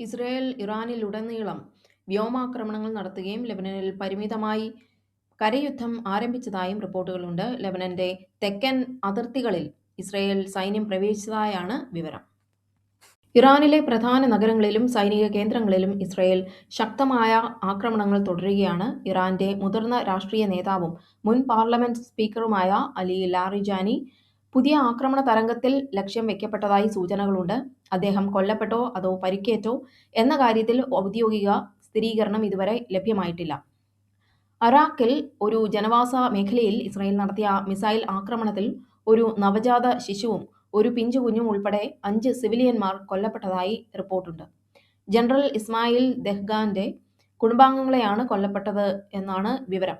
Israel ഇറാനിലുടനീളം വ്യോമാക്രമണങ്ങൾ നടത്തുകയും ലെബനനിൽ പരിമിതമായി കരയുദ്ധം ആരംഭിച്ചതായും റിപ്പോർട്ടുകളുണ്ട്. ലെബനന്റെ തെക്കൻ അതിർത്തികളിൽ ഇസ്രയേൽ സൈന്യം പ്രവേശിച്ചതായാണ് വിവരം. ഇറാനിലെ പ്രധാന നഗരങ്ങളിലും സൈനിക കേന്ദ്രങ്ങളിലും ഇസ്രയേൽ ശക്തമായ ആക്രമണങ്ങൾ തുടരുകയാണ്. ഇറാന്റെ മുതിർന്ന രാഷ്ട്രീയ നേതാവും മുൻ പാർലമെന്റ് സ്പീക്കറുമായ അലി ലാറിജാനി പുതിയ ആക്രമണ തരംഗത്തിൽ ലക്ഷ്യം വെക്കപ്പെട്ടതായി സൂചനകളുണ്ട്. അദ്ദേഹം കൊല്ലപ്പെട്ടോ അതോ പരിക്കേറ്റോ എന്ന കാര്യത്തിൽ ഔദ്യോഗിക സ്ഥിരീകരണം ഇതുവരെ ലഭ്യമായിട്ടില്ല. അറാഖിൽ ഒരു ജനവാസ മേഖലയിൽ ഇസ്രായേൽ നടത്തിയ മിസൈൽ ആക്രമണത്തിൽ ഒരു നവജാത ശിശുവും ഒരു പിഞ്ചു കുഞ്ഞും ഉൾപ്പെടെ 5 സിവിലിയന്മാർ കൊല്ലപ്പെട്ടതായി റിപ്പോർട്ടുണ്ട്. ജനറൽ ഇസ്മായിൽ ദെഹ്ഗാന്റെ കുടുംബാംഗങ്ങളെയാണ് കൊല്ലപ്പെട്ടത് എന്നാണ് വിവരം.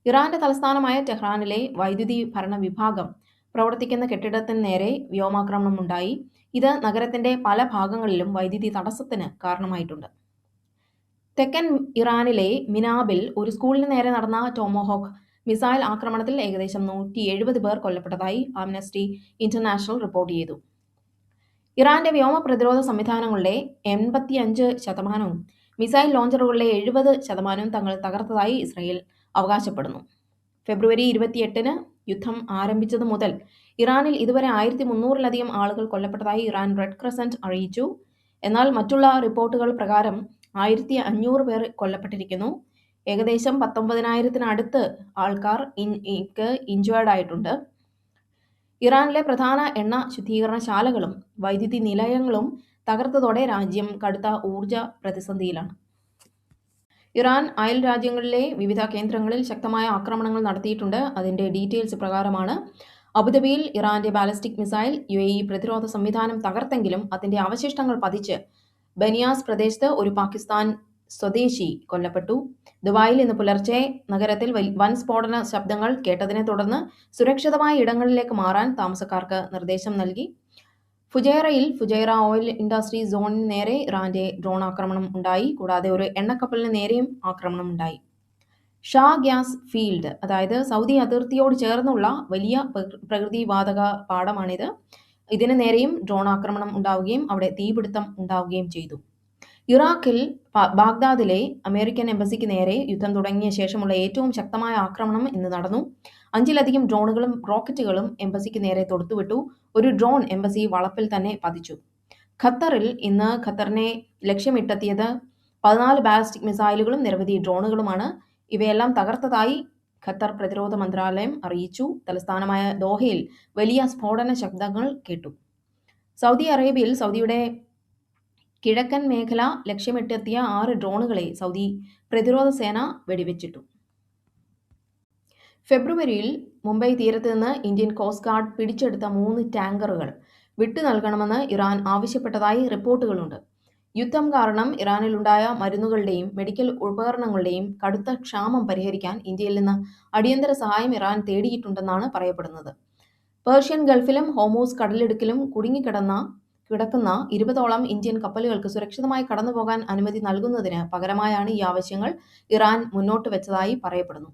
ഇറാന്റെ തലസ്ഥാനമായ ടെഹ്റാനിലെ വൈദ്യുതി ഭരണ വിഭാഗം പ്രവർത്തിക്കുന്ന കെട്ടിടത്തിന് നേരെ വ്യോമാക്രമണമുണ്ടായി. ഇത് നഗരത്തിന്റെ പല ഭാഗങ്ങളിലും വൈദ്യുതി തടസ്സത്തിന് കാരണമായിട്ടുണ്ട്. തെക്കൻ ഇറാനിലെ മിനാബിൽ ഒരു സ്കൂളിന് നേരെ നടന്ന ടോമോഹോക്ക് മിസൈൽ ആക്രമണത്തിൽ ഏകദേശം 170 പേർ കൊല്ലപ്പെട്ടതായി ആംനസ്റ്റി ഇന്റർനാഷണൽ റിപ്പോർട്ട് ചെയ്തു. ഇറാന്റെ വ്യോമ പ്രതിരോധ സംവിധാനങ്ങളുടെ 85% മിസൈൽ ലോഞ്ചറുകളിലെ 70% തങ്ങൾ തകർത്തതായി ഇസ്രായേൽ അവകാശപ്പെടുന്നു. ഫെബ്രുവരി 28-ന് യുദ്ധം ആരംഭിച്ചതു മുതൽ ഇറാനിൽ ഇതുവരെ 1300-ലധികം ആളുകൾ കൊല്ലപ്പെട്ടതായി ഇറാൻ റെഡ് ക്രസന്റ് അറിയിച്ചു. എന്നാൽ മറ്റുള്ള റിപ്പോർട്ടുകൾ പ്രകാരം 1500 പേർ കൊല്ലപ്പെട്ടിരിക്കുന്നു. ഏകദേശം 19,000-നടുത്ത് ആൾക്കാർ ഇഞ്ചേർഡ് ആയിട്ടുണ്ട്. ഇറാനിലെ പ്രധാന എണ്ണ ശുദ്ധീകരണശാലകളും വൈദ്യുതി നിലയങ്ങളും തകർത്തതോടെ രാജ്യം കടുത്ത ഊർജ പ്രതിസന്ധിയിലാണ്. ഇറാൻ അയൽ രാജ്യങ്ങളിലെ വിവിധ കേന്ദ്രങ്ങളിൽ ശക്തമായ ആക്രമണങ്ങൾ നടത്തിയിട്ടുണ്ട്. അതിന്റെ ഡീറ്റെയിൽസ് പ്രകാരമാണ്: അബുദാബിയിൽ ഇറാന്റെ ബാലിസ്റ്റിക് മിസൈൽ UAE പ്രതിരോധ സംവിധാനം തകർത്തെങ്കിലും അതിന്റെ അവശിഷ്ടങ്ങൾ പതിച്ച് ബനിയാസ് പ്രദേശത്ത് ഒരു പാകിസ്ഥാൻ സ്വദേശി കൊല്ലപ്പെട്ടു. ദുബായിൽ ഇന്ന് പുലർച്ചെ നഗരത്തിൽ വൻ സ്ഫോടന ശബ്ദങ്ങൾ കേട്ടതിനെ തുടർന്ന് സുരക്ഷിതമായ ഇടങ്ങളിലേക്ക് മാറാൻ താമസക്കാർക്ക് നിർദ്ദേശം നൽകി. ഫുജൈറയിൽ ഫുജൈറ ഓയിൽ ഇൻഡസ്ട്രി സോണിന് നേരെ ഇറാന്റെ ഡ്രോൺ ആക്രമണം ഉണ്ടായി. കൂടാതെ ഒരു എണ്ണക്കപ്പലിന് നേരെയും ആക്രമണം ഉണ്ടായി. ഷാ ഗ്യാസ് ഫീൽഡ്, അതായത് സൗദി അതിർത്തിയോട് ചേർന്നുള്ള വലിയ പ്രകൃതിവാതക പാടമാണിത്. ഇതിന് നേരെയും ഡ്രോൺ ആക്രമണം ഉണ്ടാവുകയും അവിടെ തീപിടുത്തം ഉണ്ടാവുകയും ചെയ്തു. ഇറാഖിൽ ബാഗ്ദാദിലെ അമേരിക്കൻ എംബസിക്ക് നേരെ യുദ്ധം തുടങ്ങിയ ശേഷമുള്ള ഏറ്റവും ശക്തമായ ആക്രമണം ഇന്ന് നടന്നു. 5-ലധികം ഡ്രോണുകളും റോക്കറ്റുകളും എംബസിക്ക് നേരെ തൊടുത്തുവിട്ടു. ഒരു ഡ്രോൺ എംബസി വളപ്പിൽ തന്നെ പതിച്ചു. ഖത്തറിൽ ഇന്ന് ഖത്തറിനെ ലക്ഷ്യമിട്ടെത്തിയത് 14 ബാലിസ്റ്റിക് മിസൈലുകളും നിരവധി ഡ്രോണുകളുമാണ്. ഇവയെല്ലാം തകർത്തതായി ഖത്തർ പ്രതിരോധ മന്ത്രാലയം അറിയിച്ചു. തലസ്ഥാനമായ ദോഹയിൽ വലിയ സ്ഫോടന ശബ്ദങ്ങൾ കേട്ടു. സൗദി അറേബ്യയിൽ സൗദിയുടെ കിഴക്കൻ മേഖല ലക്ഷ്യമിട്ടെത്തിയ 6 ഡ്രോണുകളെ സൗദി പ്രതിരോധ സേന വെടിവെച്ചിട്ടു. ഫെബ്രുവരിയിൽ മുംബൈ തീരത്ത് നിന്ന് ഇന്ത്യൻ കോസ്റ്റ് ഗാർഡ് പിടിച്ചെടുത്ത 3 ടാങ്കറുകൾ വിട്ടു നൽകണമെന്ന് ഇറാൻ ആവശ്യപ്പെട്ടതായി റിപ്പോർട്ടുകളുണ്ട്. യുദ്ധം കാരണം ഇറാനിലുണ്ടായ മരുന്നുകളുടെയും മെഡിക്കൽ ഉപകരണങ്ങളുടെയും കടുത്ത ക്ഷാമം പരിഹരിക്കാൻ ഇന്ത്യയിൽ നിന്ന് അടിയന്തര സഹായം ഇറാൻ തേടിയിട്ടുണ്ടെന്നാണ് പറയപ്പെടുന്നത്. പേർഷ്യൻ ഗൾഫിലും ഹോർമൂസ് കടലിടുക്കിലും കുടുങ്ങിക്കിടക്കുന്ന 20ഓളം ഇന്ത്യൻ കപ്പലുകൾക്ക് സുരക്ഷിതമായി കടന്നുപോകാൻ അനുമതി നൽകുന്നതിന് പകരമായാണ് ഈ ആവശ്യങ്ങൾ ഇറാൻ മുന്നോട്ട് വെച്ചതായി പറയപ്പെടുന്നു.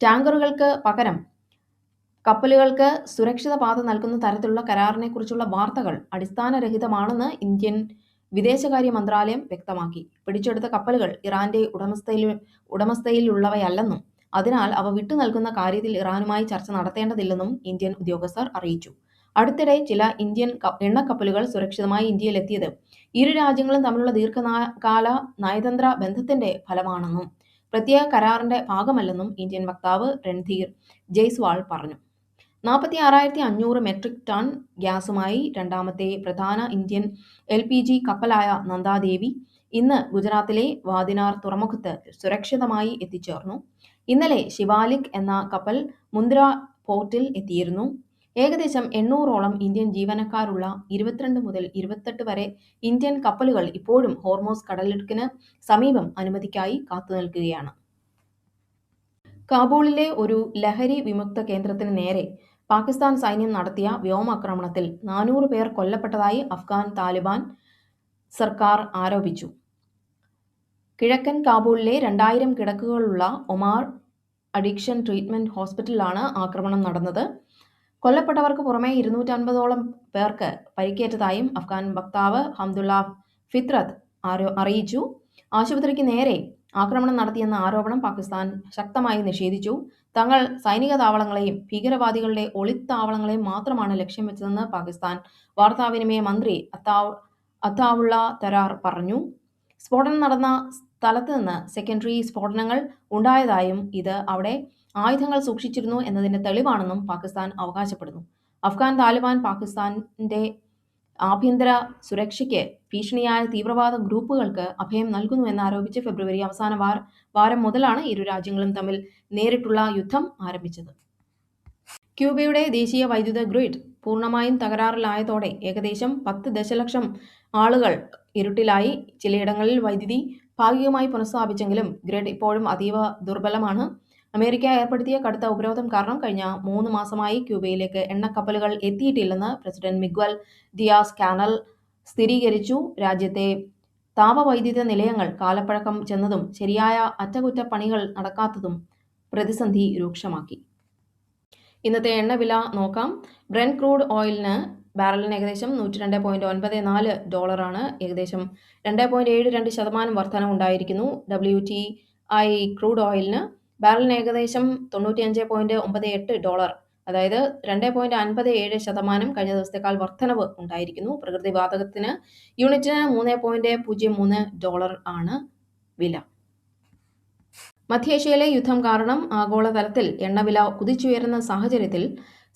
ടാങ്കറുകൾക്ക് പകരം കപ്പലുകൾക്ക് സുരക്ഷിത പാത നൽകുന്ന തരത്തിലുള്ള കരാറിനെക്കുറിച്ചുള്ള വാർത്തകൾ അടിസ്ഥാനരഹിതമാണെന്ന് ഇന്ത്യൻ വിദേശകാര്യ മന്ത്രാലയം വ്യക്തമാക്കി. പിടിച്ചെടുത്ത കപ്പലുകൾ ഇറാന്റെ ഉടമസ്ഥയിലുള്ളവയല്ലെന്നും അതിനാൽ അവ വിട്ടു നൽകുന്ന കാര്യത്തിൽ ഇറാനുമായി ചർച്ച നടത്തേണ്ടതില്ലെന്നും ഇന്ത്യൻ ഉദ്യോഗസ്ഥർ അറിയിച്ചു. അടുത്തിടെ ചില ഇന്ത്യൻ എണ്ണക്കപ്പലുകൾ സുരക്ഷിതമായി ഇന്ത്യയിലെത്തിയത് ഇരു രാജ്യങ്ങളും തമ്മിലുള്ള ദീർഘകാല നയതന്ത്ര ബന്ധത്തിന്റെ ഫലമാണെന്നും പ്രത്യേക കരാറിന്റെ ഭാഗമല്ലെന്നും ഇന്ത്യൻ വക്താവ് രൺധീർ ജയ്സ്വാൾ പറഞ്ഞു. 46,500 മെട്രിക് ടൺ ഗ്യാസുമായി രണ്ടാമത്തെ പ്രധാന ഇന്ത്യൻ LPG കപ്പലായ നന്ദാദേവി ഇന്ന് ഗുജറാത്തിലെ വാദിനാർ തുറമുഖത്ത് സുരക്ഷിതമായി എത്തിച്ചേർന്നു. ഇന്നലെ ശിവാലിക് എന്ന കപ്പൽ മുന്ദ്ര പോർട്ടിൽ എത്തിയിരുന്നു. ഏകദേശം 800ഓളം ഇന്ത്യൻ ജീവനക്കാരുള്ള 22 മുതൽ 28 വരെ ഇന്ത്യൻ കപ്പലുകൾ ഇപ്പോഴും ഹോർമൂസ് കടലിടുക്കിന് സമീപം അനുമതിക്കായി കാത്തുനിൽക്കുകയാണ്. കാബൂളിലെ ഒരു ലഹരി വിമുക്ത കേന്ദ്രത്തിന് നേരെ പാകിസ്ഥാൻ സൈന്യം നടത്തിയ വ്യോമാക്രമണത്തിൽ 400 പേർ കൊല്ലപ്പെട്ടതായി അഫ്ഗാൻ താലിബാൻ സർക്കാർ ആരോപിച്ചു. കിഴക്കൻ കാബൂളിലെ 2000 കിടക്കുകളുള്ള ഒമാർ അഡിക്ഷൻ ട്രീറ്റ്മെന്റ് ഹോസ്പിറ്റലിലാണ് ആക്രമണം നടന്നത്. കൊല്ലപ്പെട്ടവർക്ക് പുറമെ 250ഓളം പേർക്ക് പരിക്കേറ്റതായും അഫ്ഗാൻ വക്താവ് ഹംദുള്ള ഫിത്രത്ത് അറിയിച്ചു. ആശുപത്രിക്ക് നേരെ ആക്രമണം നടത്തിയെന്ന ആരോപണം പാകിസ്ഥാൻ ശക്തമായി നിഷേധിച്ചു. തങ്ങൾ സൈനിക താവളങ്ങളെയും ഭീകരവാദികളുടെ ഒളിത്താവളങ്ങളെയും മാത്രമാണ് ലക്ഷ്യം വെച്ചതെന്ന് പാകിസ്ഥാൻ വാർത്താവിനിമയ മന്ത്രി അത്താവുള്ള തരാർ പറഞ്ഞു. സ്ഫോടനം നടന്ന സ്ഥലത്ത് നിന്ന് സെക്കൻഡറി സ്ഫോടനങ്ങൾ ഉണ്ടായതായും ഇത് അവിടെ ആയുധങ്ങൾ സൂക്ഷിച്ചിരുന്നു എന്നതിന്റെ തെളിവാണെന്നും പാകിസ്ഥാൻ അവകാശപ്പെടുന്നു. അഫ്ഗാൻ താലിബാൻ പാകിസ്ഥാന്റെ ആഭ്യന്തര സുരക്ഷയ്ക്ക് ഭീഷണിയായ തീവ്രവാദ ഗ്രൂപ്പുകൾക്ക് അഭയം നൽകുന്നുവെന്നാരോപിച്ച് ഫെബ്രുവരി അവസാന വാരം മുതലാണ് ഇരു രാജ്യങ്ങളും തമ്മിൽ നേരിട്ടുള്ള യുദ്ധം ആരംഭിച്ചത്. ക്യൂബയുടെ ദേശീയ വൈദ്യുത ഗ്രിഡ് പൂർണ്ണമായും തകരാറിലായതോടെ ഏകദേശം 10 ദശലക്ഷം ആളുകൾ ഇരുട്ടിലായി. ചിലയിടങ്ങളിൽ വൈദ്യുതി ഭാഗികമായി പുനഃസ്ഥാപിച്ചെങ്കിലും ഗ്രിഡ് ഇപ്പോഴും അതീവ ദുർബലമാണ്. അമേരിക്ക ഏർപ്പെടുത്തിയ കടുത്ത ഉപരോധം കാരണം കഴിഞ്ഞ 3 മാസമായി ക്യൂബയിലേക്ക് എണ്ണക്കപ്പലുകൾ എത്തിയിട്ടില്ലെന്ന് പ്രസിഡന്റ് മിഗ്വൽ ദിയാസ് കാനൽ സ്ഥിരീകരിച്ചു. രാജ്യത്തെ താപവൈദ്യുത നിലയങ്ങൾ കാലപ്പഴക്കം ചെന്നതും ശരിയായ അറ്റകുറ്റപ്പണികൾ നടക്കാത്തതും പ്രതിസന്ധി രൂക്ഷമാക്കി. ഇന്നത്തെ എണ്ണ വില നോക്കാം. ബ്രെന്റ് ക്രൂഡ് ഓയിലിന് ബാരലിന് ഏകദേശം $102.94 ഏകദേശം 2.72% വർധനവുണ്ടായിരിക്കുന്നു. WTI ക്രൂഡ് ഓയിലിന് ബാരലിന് ഏകദേശം $95.98, അതായത് 2.57% കഴിഞ്ഞ ദിവസത്തേക്കാൾ വർധനവ് ഉണ്ടായിരിക്കുന്നു. പ്രകൃതിവാതകത്തിന് യൂണിറ്റിന് $3.03 ആണ് വില. മധ്യേഷ്യയിലെ യുദ്ധം കാരണം ആഗോളതലത്തിൽ എണ്ണവില കുതിച്ചുയരുന്ന സാഹചര്യത്തിൽ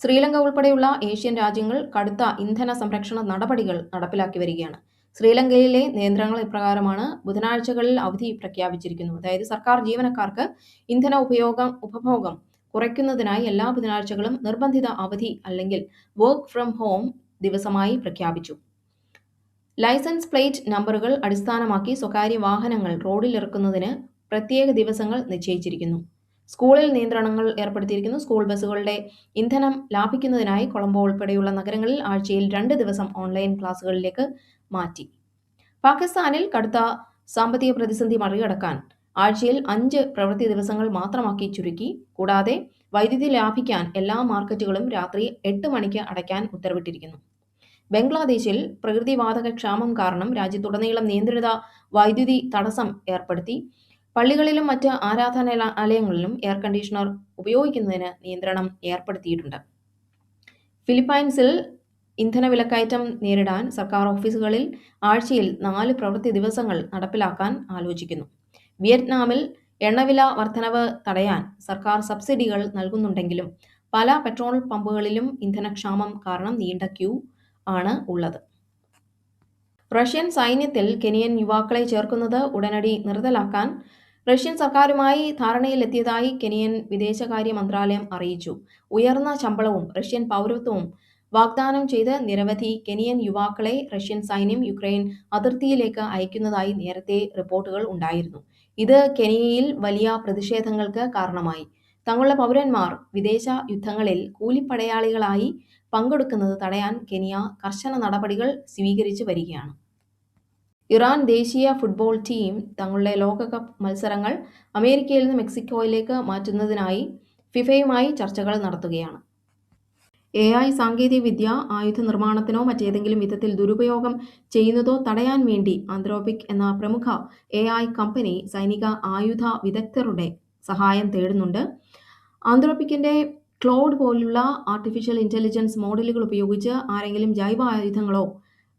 ശ്രീലങ്ക ഉൾപ്പെടെയുള്ള ഏഷ്യൻ രാജ്യങ്ങൾ കടുത്ത ഇന്ധന സംരക്ഷണ നടപടികൾ നടപ്പിലാക്കി വരികയാണ്. ശ്രീലങ്കയിലെ നിയന്ത്രണങ്ങൾ ഇപ്രകാരമാണ്. ബുധനാഴ്ചകളിൽ അവധി പ്രഖ്യാപിച്ചിരിക്കുന്നു. അതായത് സർക്കാർ ജീവനക്കാർക്ക് ഇന്ധന ഉപഭോഗം കുറയ്ക്കുന്നതിനായി എല്ലാ ബുധനാഴ്ചകളും നിർബന്ധിത അവധി അല്ലെങ്കിൽ വർക്ക് ഫ്രം ഹോം ദിവസമായി പ്രഖ്യാപിച്ചു. ലൈസൻസ് പ്ലേറ്റ് നമ്പറുകൾ അടിസ്ഥാനമാക്കി സ്വകാര്യ വാഹനങ്ങൾ റോഡിലിറക്കുന്നതിന് പ്രത്യേക ദിവസങ്ങൾ നിശ്ചയിച്ചിരിക്കുന്നു. സ്കൂളിൽ നിയന്ത്രണങ്ങൾ ഏർപ്പെടുത്തിയിരിക്കുന്നു. സ്കൂൾ ബസ്സുകളുടെ ഇന്ധനം ലാഭിക്കുന്നതിനായി കൊളംബോ ഉൾപ്പെടെയുള്ള നഗരങ്ങളിൽ ആഴ്ചയിൽ 2 ദിവസം ഓൺലൈൻ ക്ലാസുകളിലേക്ക് മാറ്റി. പാകിസ്ഥാനിൽ കടുത്ത സാമ്പത്തിക പ്രതിസന്ധി മറികടക്കാൻ ആഴ്ചയിൽ 5 പ്രവൃത്തി ദിവസങ്ങൾ മാത്രമാക്കി ചുരുക്കി. കൂടാതെ വൈദ്യുതി ലാഭിക്കാൻ എല്ലാ മാർക്കറ്റുകളും രാത്രി 8 മണിക്ക് അടയ്ക്കാൻ ഉത്തരവിട്ടിരിക്കുന്നു. ബംഗ്ലാദേശിൽ പ്രകൃതിവാതക ക്ഷാമം കാരണം രാജ്യത്തുടനീളം നിയന്ത്രിത വൈദ്യുതി തടസ്സം ഏർപ്പെടുത്തി. പള്ളികളിലും മറ്റ് ആരാധനാലയങ്ങളിലും എയർ കണ്ടീഷണർ ഉപയോഗിക്കുന്നതിന് നിയന്ത്രണം ഏർപ്പെടുത്തിയിട്ടുണ്ട്. ഫിലിപ്പൈൻസിൽ ഇന്ധന വിലക്കയറ്റം നേരിടാൻ സർക്കാർ ഓഫീസുകളിൽ ആഴ്ചയിൽ 4 പ്രവൃത്തി ദിവസങ്ങൾ നടപ്പിലാക്കാൻ ആലോചിക്കുന്നു. വിയറ്റ്നാമിൽ എണ്ണവില വർധനവ് തടയാൻ സർക്കാർ സബ്സിഡികൾ നൽകുന്നുണ്ടെങ്കിലും പല പെട്രോൾ പമ്പുകളിലും ഇന്ധനക്ഷാമം കാരണം നീണ്ട ക്യൂ ആണ് ഉള്ളത്. റഷ്യൻ സൈന്യത്തിൽ കെനിയൻ യുവാക്കളെ ചേർക്കുന്നത് ഉടനടി നിർത്തലാക്കാൻ റഷ്യൻ സർക്കാരുമായി ധാരണയിലെത്തിയതായി കെനിയൻ വിദേശകാര്യ മന്ത്രാലയം അറിയിച്ചു. ഉയർന്ന ശമ്പളവും റഷ്യൻ പൗരത്വവും വാഗ്ദാനം ചെയ്ത് നിരവധി കെനിയൻ യുവാക്കളെ റഷ്യൻ സൈന്യം യുക്രൈൻ അതിർത്തിയിലേക്ക് അയക്കുന്നതായി നേരത്തെ റിപ്പോർട്ടുകൾ ഉണ്ടായിരുന്നു. ഇത് കെനിയയിൽ വലിയ പ്രതിഷേധങ്ങൾക്ക് കാരണമായി. തങ്ങളുടെ പൗരന്മാർ വിദേശ യുദ്ധങ്ങളിൽ കൂലിപ്പടയാളികളായി പങ്കെടുക്കുന്നത് തടയാൻ കെനിയ കർശന നടപടികൾ സ്വീകരിച്ചു വരികയാണ്. ഇറാൻ ദേശീയ ഫുട്ബോൾ ടീം തങ്ങളുടെ ലോകകപ്പ് മത്സരങ്ങൾ അമേരിക്കയിൽ നിന്ന് മെക്സിക്കോയിലേക്ക് മാറ്റുന്നതിനായി ഫിഫയുമായി ചർച്ചകൾ നടത്തുകയാണ്. AI സാങ്കേതികവിദ്യ ആയുധ നിർമ്മാണത്തിനോ മറ്റേതെങ്കിലും വിധത്തിൽ ദുരുപയോഗം ചെയ്യുന്നതോ തടയാൻ വേണ്ടി ആന്ത്രോപിക് എന്ന പ്രമുഖ AI കമ്പനി സൈനിക ആയുധ വിദഗ്ധരുടെ സഹായം തേടുന്നുണ്ട്. ആന്ത്രോപിക്കിന്റെ ക്ലോഡ് പോലുള്ള ആർട്ടിഫിഷ്യൽ ഇന്റലിജൻസ് മോഡലുകൾ ഉപയോഗിച്ച് ആരെങ്കിലും ജൈവ ആയുധങ്ങളോ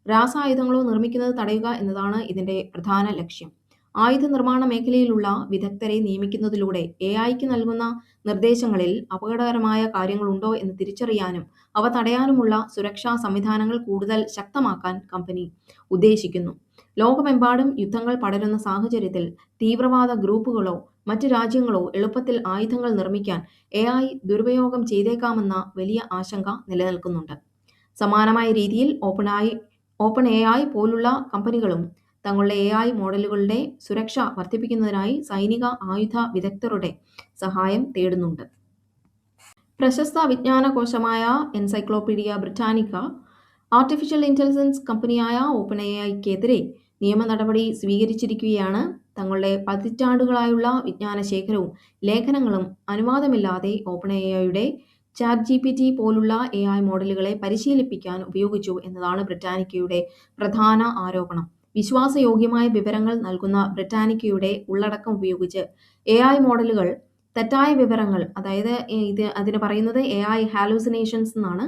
രാസായുധങ്ങളോ നിർമ്മിക്കുന്നത് തടയുക എന്നതാണ് ഇതിന്റെ പ്രധാന ലക്ഷ്യം. ആയുധ നിർമ്മാണ മേഖലയിലുള്ള വിദഗ്ധരെ നിയമിക്കുന്നതിലൂടെ AIക്ക് നൽകുന്ന നിർദ്ദേശങ്ങളിൽ അപകടകരമായ കാര്യങ്ങളുണ്ടോ എന്ന് തിരിച്ചറിയാനും അവ തടയാനുമുള്ള സുരക്ഷാ സംവിധാനങ്ങൾ കൂടുതൽ ശക്തമാക്കാൻ കമ്പനി ഉദ്ദേശിക്കുന്നു. ലോകമെമ്പാടും യുദ്ധങ്ങൾ പടരുന്ന സാഹചര്യത്തിൽ തീവ്രവാദ ഗ്രൂപ്പുകളോ മറ്റ് രാജ്യങ്ങളോ എളുപ്പത്തിൽ ആയുധങ്ങൾ നിർമ്മിക്കാൻ AI ദുരുപയോഗം ചെയ്തേക്കാമെന്ന വലിയ ആശങ്ക നിലനിൽക്കുന്നുണ്ട്. സമാനമായ രീതിയിൽ ഓപ്പൺ AI പോലുള്ള കമ്പനികളും തങ്ങളുടെ AI മോഡലുകളുടെ സുരക്ഷ വർദ്ധിപ്പിക്കുന്നതിനായി സൈനിക ആയുധ വിദഗ്ധരുടെ സഹായം തേടുന്നുണ്ട്. പ്രശസ്ത വിജ്ഞാനകോശമായ എൻസൈക്ലോപീഡിയ ബ്രിട്ടാനിക്ക ആർട്ടിഫിഷ്യൽ ഇന്റലിജൻസ് കമ്പനിയായ ഓപ്പൺ AIക്കെതിരെ നിയമ നടപടി സ്വീകരിച്ചിരിക്കുകയാണ്. തങ്ങളുടെ പതിറ്റാണ്ടുകളായുള്ള വിജ്ഞാന ശേഖരവും ലേഖനങ്ങളും അനുവാദമില്ലാതെ ഓപ്പൺ AIയുടെ ChatGPT പോലുള്ള AI മോഡലുകളെ പരിശീലിപ്പിക്കാൻ ഉപയോഗിച്ചു എന്നതാണ് ബ്രിട്ടാനിക്കയുടെ പ്രധാന ആരോപണം. വിശ്വാസയോഗ്യമായ വിവരങ്ങൾ നൽകുന്ന ബ്രിട്ടാനിക്കയുടെ ഉള്ളടക്കം ഉപയോഗിച്ച് AI മോഡലുകൾ തെറ്റായ വിവരങ്ങൾ, അതായത് അതിന് പറയുന്നത് AI ഹാലൂസിനേഷൻസ് എന്നാണ്,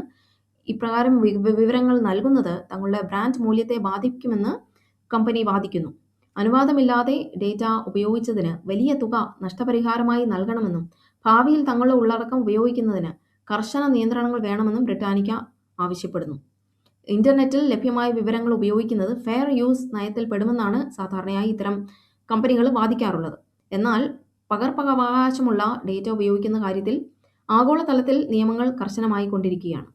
ഇപ്രകാരം വിവരങ്ങൾ നൽകുന്നത് തങ്ങളുടെ ബ്രാൻഡ് മൂല്യത്തെ ബാധിക്കുമെന്ന് കമ്പനി വാദിക്കുന്നു. അനുവാദമില്ലാതെ ഡേറ്റ ഉപയോഗിച്ചതിന് വലിയ തുക നഷ്ടപരിഹാരമായി നൽകണമെന്നും ഭാവിയിൽ തങ്ങളുടെ ഉള്ളടക്കം ഉപയോഗിക്കുന്നതിന് കർശന നിയന്ത്രണങ്ങൾ വേണമെന്നും ബ്രിട്ടാനിക്ക ആവശ്യപ്പെടുന്നു. ഇന്റർനെറ്റിൽ ലഭ്യമായ വിവരങ്ങൾ ഉപയോഗിക്കുന്നത് ഫെയർ യൂസ് നയത്തിൽ പെടുമെന്നാണ് സാധാരണയായി ഇത്തരം കമ്പനികൾ വാദിക്കാറുള്ളത്. എന്നാൽ പകർപ്പവകാശമുള്ള ഡേറ്റ ഉപയോഗിക്കുന്ന കാര്യത്തിൽ ആഗോളതലത്തിൽ നിയമങ്ങൾ കർശനമായി കൊണ്ടിരിക്കുകയാണ്.